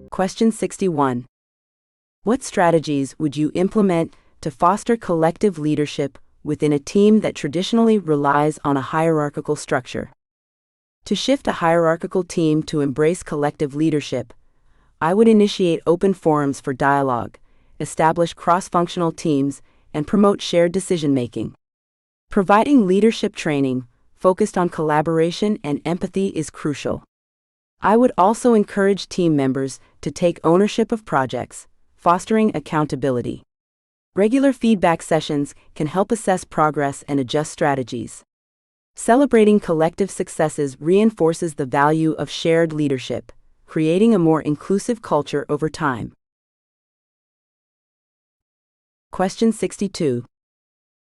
Question 61. What strategies would you implement to foster collective leadership within a team that traditionally relies on a hierarchical structure? To shift a hierarchical team to embrace collective leadership, I would initiate open forums for dialogue, establish cross-functional teams, and promote shared decision-making. Providing leadership training focused on collaboration and empathy is crucial. I would also encourage team members to take ownership of projects, fostering accountability. Regular feedback sessions can help assess progress and adjust strategies. Celebrating collective successes reinforces the value of shared leadership, creating a more inclusive culture over time. Question 62.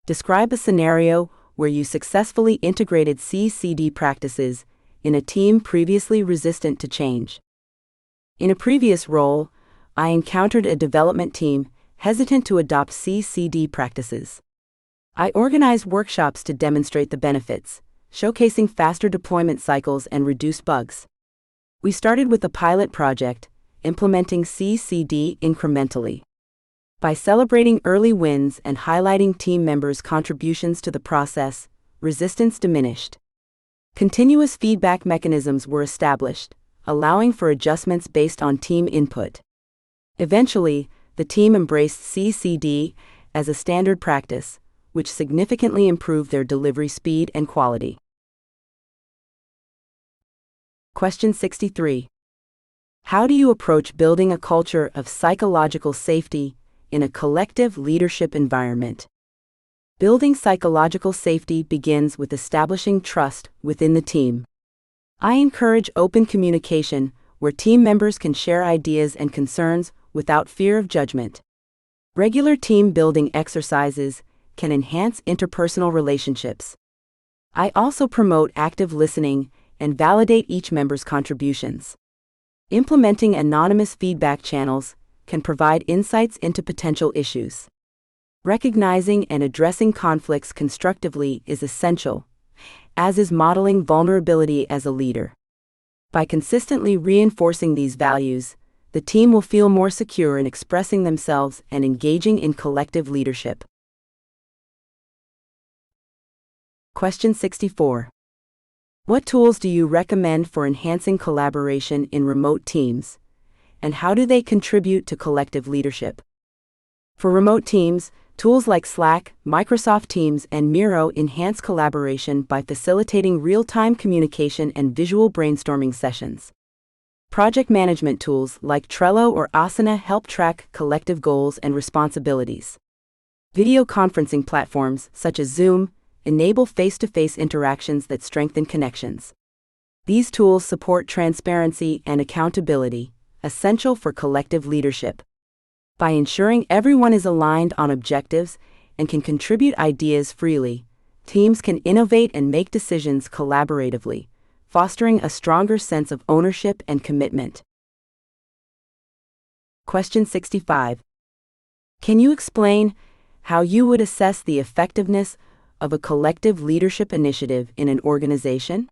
Describe a scenario where you successfully integrated CCD practices in a team previously resistant to change. In a previous role, I encountered a development team hesitant to adopt CCD practices. I organized workshops to demonstrate the benefits, showcasing faster deployment cycles and reduced bugs. We started with a pilot project, implementing CCD incrementally. By celebrating early wins and highlighting team members' contributions to the process, resistance diminished. Continuous feedback mechanisms were established, allowing for adjustments based on team input. Eventually, the team embraced CCD as a standard practice, which significantly improved their delivery speed and quality. Question 63. How do you approach building a culture of psychological safety in a collective leadership environment? Building psychological safety begins with establishing trust within the team. I encourage open communication where team members can share ideas and concerns without fear of judgment. Regular team building exercises can enhance interpersonal relationships. I also promote active listening and validate each member's contributions. Implementing anonymous feedback channels can provide insights into potential issues. Recognizing and addressing conflicts constructively is essential, as is modeling vulnerability as a leader. By consistently reinforcing these values, the team will feel more secure in expressing themselves and engaging in collective leadership. Question 64. What tools do you recommend for enhancing collaboration in remote teams, and how do they contribute to collective leadership? For remote teams, tools like Slack, Microsoft Teams, and Miro enhance collaboration by facilitating real-time communication and visual brainstorming sessions. Project management tools like Trello or Asana help track collective goals and responsibilities. Video conferencing platforms such as Zoom enable face-to-face interactions that strengthen connections. These tools support transparency and accountability, essential for collective leadership. By ensuring everyone is aligned on objectives and can contribute ideas freely, teams can innovate and make decisions collaboratively, fostering a stronger sense of ownership and commitment. Question 65. Can you explain how you would assess the effectiveness of a collective leadership initiative in an organization?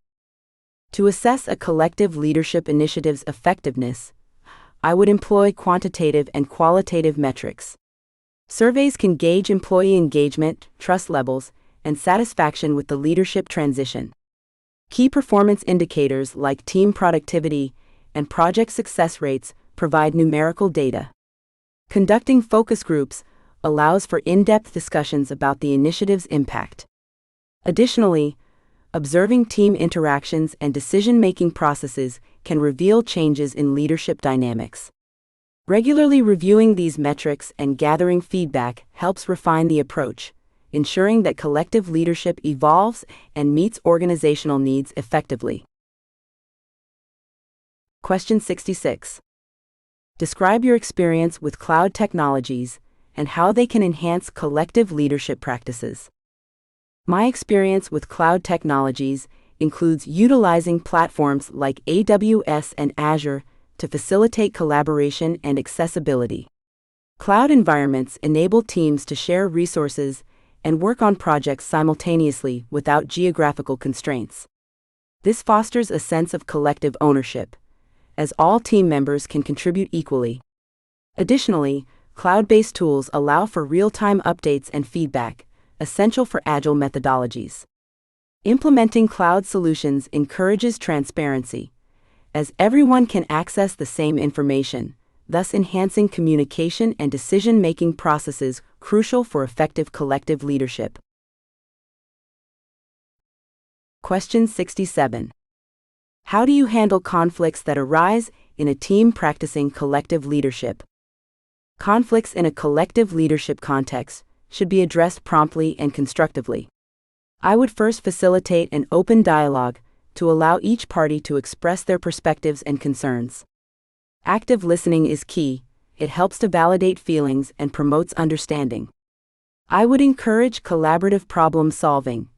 To assess a collective leadership initiative's effectiveness, I would employ quantitative and qualitative metrics. Surveys can gauge employee engagement, trust levels, and satisfaction with the leadership transition. Key performance indicators like team productivity and project success rates provide numerical data. Conducting focus groups allows for in-depth discussions about the initiative's impact. Additionally, observing team interactions and decision-making processes can reveal changes in leadership dynamics. Regularly reviewing these metrics and gathering feedback helps refine the approach, ensuring that collective leadership evolves and meets organizational needs effectively. Question 66. Describe your experience with cloud technologies and how they can enhance collective leadership practices. My experience with cloud technologies includes utilizing platforms like AWS and Azure to facilitate collaboration and accessibility. Cloud environments enable teams to share resources and work on projects simultaneously without geographical constraints. This fosters a sense of collective ownership, as all team members can contribute equally. Additionally, cloud-based tools allow for real-time updates and feedback, essential for agile methodologies. Implementing cloud solutions encourages transparency, as everyone can access the same information, thus enhancing communication and decision-making processes crucial for effective collective leadership. Question 67. How do you handle conflicts that arise in a team practicing collective leadership? Conflicts in a collective leadership context should be addressed promptly and constructively. I would first facilitate an open dialogue to allow each party to express their perspectives and concerns. Active listening is key. It helps to validate feelings and promotes understanding. I would encourage collaborative problem solving,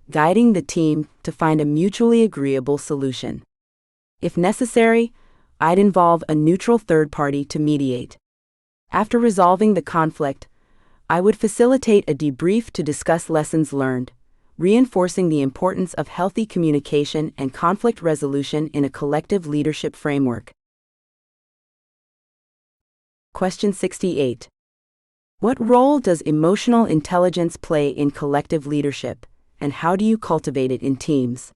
guiding the team to find a mutually agreeable solution. If necessary, I'd involve a neutral third party to mediate. After resolving the conflict, I would facilitate a debrief to discuss lessons learned, reinforcing the importance of healthy communication and conflict resolution in a collective leadership framework. Question 68. What role does emotional intelligence play in collective leadership, and how do you cultivate it in teams?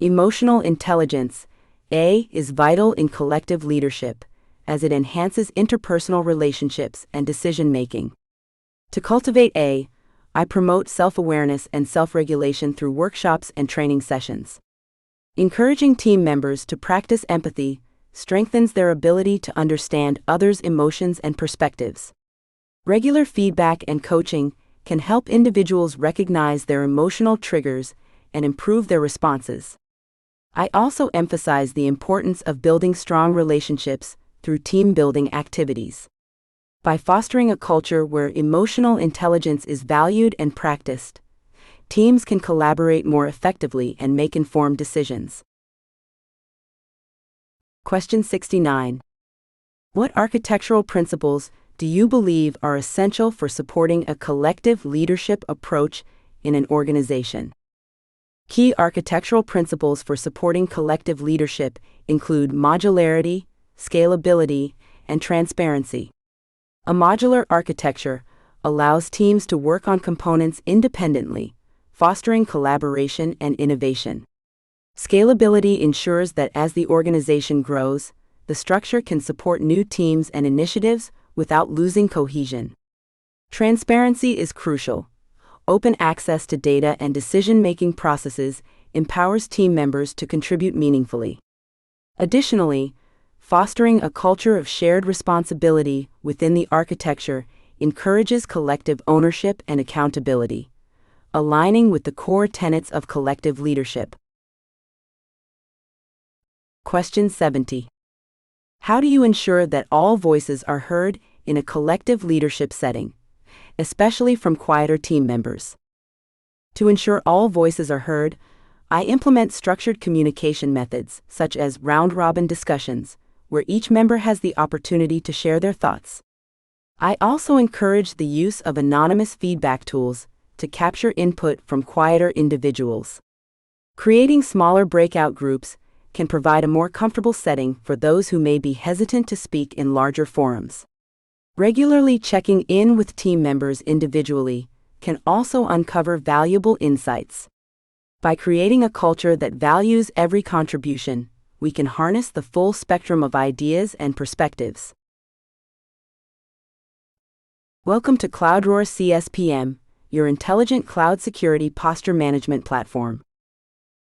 Emotional intelligence, is vital in collective leadership, as it enhances interpersonal relationships and decision-making. To cultivate I promote self-awareness and self-regulation through workshops and training sessions. Encouraging team members to practice empathy strengthens their ability to understand others' emotions and perspectives. Regular feedback and coaching can help individuals recognize their emotional triggers and improve their responses. I also emphasize the importance of building strong relationships through team-building activities. By fostering a culture where emotional intelligence is valued and practiced, teams can collaborate more effectively and make informed decisions. Question 69. What architectural principles do you believe are essential for supporting a collective leadership approach in an organization? Key architectural principles for supporting collective leadership include modularity, scalability, and transparency. A modular architecture allows teams to work on components independently, fostering collaboration and innovation. Scalability ensures that as the organization grows, the structure can support new teams and initiatives without losing cohesion. Transparency is crucial. Open access to data and decision-making processes empowers team members to contribute meaningfully. Additionally, fostering a culture of shared responsibility within the architecture encourages collective ownership and accountability, aligning with the core tenets of collective leadership. Question 70. How do you ensure that all voices are heard in a collective leadership setting, especially from quieter team members? To ensure all voices are heard, I implement structured communication methods such as round-robin discussions, where each member has the opportunity to share their thoughts. I also encourage the use of anonymous feedback tools to capture input from quieter individuals. Creating smaller breakout groups can provide a more comfortable setting for those who may be hesitant to speak in larger forums. Regularly checking in with team members individually can also uncover valuable insights. By creating a culture that values every contribution, we can harness the full spectrum of ideas and perspectives. Welcome to CloudRoar CSPM, your intelligent cloud security posture management platform.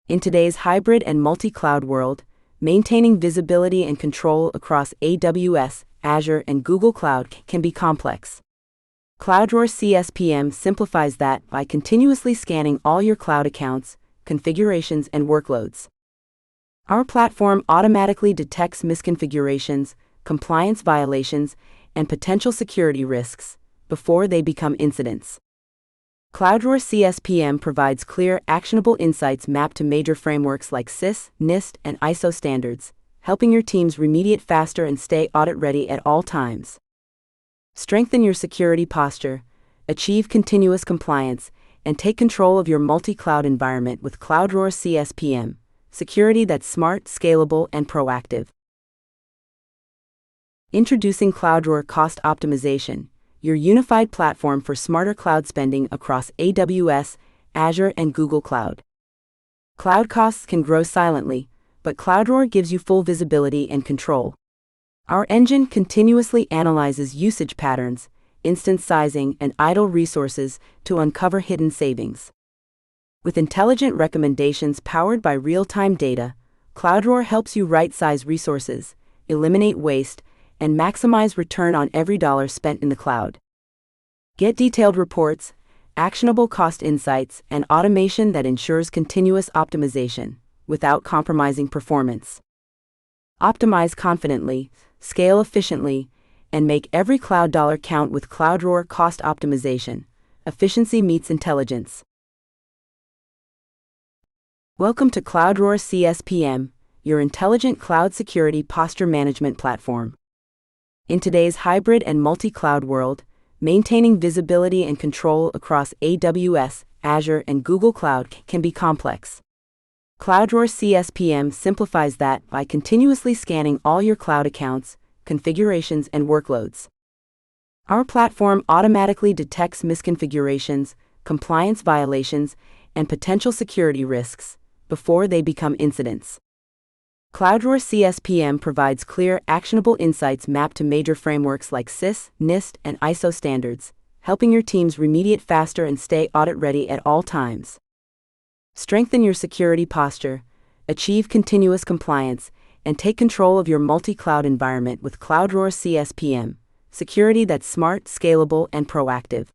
In today's hybrid and multi-cloud world, maintaining visibility and control across AWS, Azure, and Google Cloud can be complex. CloudRoar CSPM simplifies that by continuously scanning all your cloud accounts, configurations, and workloads. Our platform automatically detects misconfigurations, compliance violations, and potential security risks before they become incidents. CloudRoar CSPM provides clear, actionable insights mapped to major frameworks like CIS, NIST, and ISO standards, helping your teams remediate faster and stay audit-ready at all times. Strengthen your security posture, achieve continuous compliance, and take control of your multi-cloud environment with CloudRoar CSPM, security that's smart, scalable, and proactive. Introducing CloudRoar Cost Optimization, your unified platform for smarter cloud spending across AWS, Azure, and Google Cloud. Cloud costs can grow silently, but CloudRoar gives you full visibility and control. Our engine continuously analyzes usage patterns, instance sizing, and idle resources to uncover hidden savings. With intelligent recommendations powered by real-time data, CloudRoar helps you right-size resources, eliminate waste, and maximize return on every dollar spent in the cloud. Get detailed reports, actionable cost insights, and automation that ensures continuous optimization without compromising performance. Optimize confidently, scale efficiently, and make every cloud dollar count with CloudRoar Cost Optimization. Efficiency meets intelligence. Welcome to CloudRoar CSPM, your intelligent cloud security posture management platform. In today's hybrid and multi-cloud world, maintaining visibility and control across AWS, Azure, and Google Cloud can be complex. CloudRoar CSPM simplifies that by continuously scanning all your cloud accounts, configurations, and workloads. Our platform automatically detects misconfigurations, compliance violations, and potential security risks before they become incidents. CloudRoar CSPM provides clear, actionable insights mapped to major frameworks like CIS, NIST, and ISO standards, helping your teams remediate faster and stay audit-ready at all times. Strengthen your security posture, achieve continuous compliance, and take control of your multi-cloud environment with CloudRoar CSPM, security that's smart, scalable, and proactive.